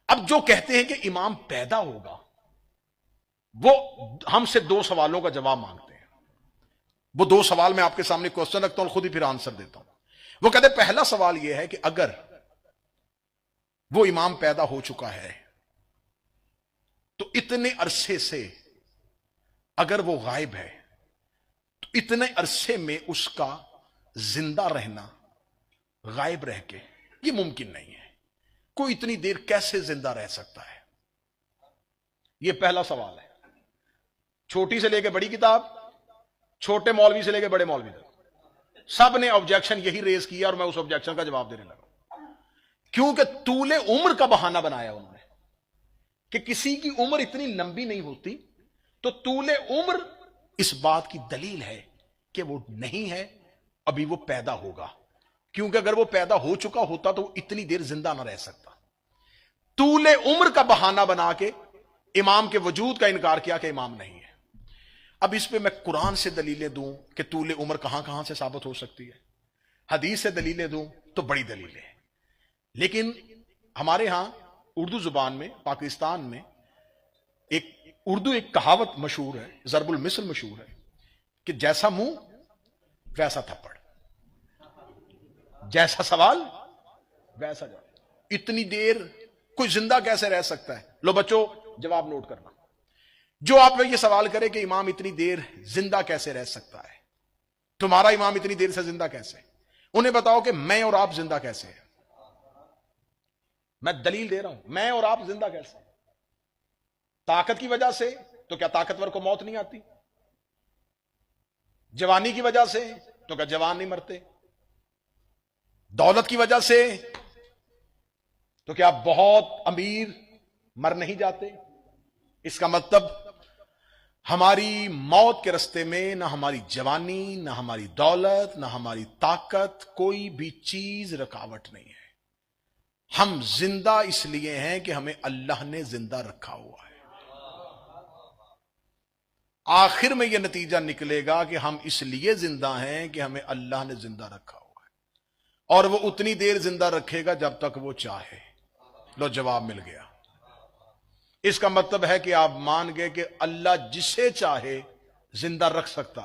अब जो कहते हैं कि इमाम पैदा होगा, वो हमसे दो सवालों का जवाब मांगते हैं। वो दो सवाल मैं आपके सामने क्वेश्चन रखता हूं और खुद ही फिर आंसर देता हूं। वो कहते हैं पहला सवाल यह है कि अगर वो इमाम पैदा हो चुका है तो इतने अरसे से अगर वो गायब है तो इतने अरसे में उसका जिंदा रहना गायब रह के ये मुमकिन नहीं है। कोई इतनी देर कैसे जिंदा रह सकता है? ये पहला सवाल है। छोटी से लेकर बड़ी किताब, छोटे मौलवी से लेकर बड़े मौलवी तक सब ने ऑब्जेक्शन यही रेज किया और मैं उस ऑब्जेक्शन का जवाब देने लगा। क्योंकि तूले उम्र का बहाना बनाया उन्होंने कि किसी की उम्र इतनी लंबी नहीं होती, तो तूले उम्र इस बात की दलील है कि वो नहीं है, अभी वो पैदा होगा। क्योंकि अगर वो पैदा हो चुका होता तो वो इतनी देर जिंदा ना रह सकता। तूले उम्र का बहाना बना के इमाम के वजूद का इनकार किया कि इमाम नहीं है। अब इस पे मैं कुरान से दलीलें दूं कि तूले उम्र कहां कहां से साबित हो सकती है, हदीस से दलीलें दूं तो बड़ी दलीलें हैं। लेकिन हमारे यहां उर्दू जुबान में, पाकिस्तान में एक कहावत मशहूर है, जरबुल मिसल मशहूर है कि जैसा मुंह वैसा थप्पड़, जैसा सवाल वैसा जवाब। इतनी देर कोई जिंदा कैसे रह सकता है? लो बच्चों, जवाब नोट करना। जो आप ये सवाल करे कि इमाम इतनी देर जिंदा कैसे रह सकता है, तुम्हारा इमाम इतनी देर से जिंदा कैसे, उन्हें बताओ कि मैं और आप जिंदा कैसे हैं। मैं दलील दे रहा हूं, मैं और आप जिंदा कैसे? ताकत की वजह से, तो क्या ताकतवर को मौत नहीं आती? जवानी की वजह से, तो क्या जवान नहीं मरते? दौलत की वजह से, तो क्या बहुत अमीर मर नहीं जाते? इसका मतलब हमारी मौत के रास्ते में ना हमारी जवानी, ना हमारी दौलत, ना हमारी ताकत, कोई भी चीज रुकावट नहीं है। हम जिंदा इसलिए हैं कि हमें अल्लाह ने जिंदा रखा हुआ है। आखिर में यह नतीजा निकलेगा कि हम इसलिए जिंदा हैं कि हमें अल्लाह ने जिंदा रखा हुआ है, और वो उतनी देर जिंदा रखेगा जब तक वो चाहे। लो, जवाब मिल गया। इसका मतलब है कि आप मान गए कि अल्लाह जिसे चाहे जिंदा रख सकता है।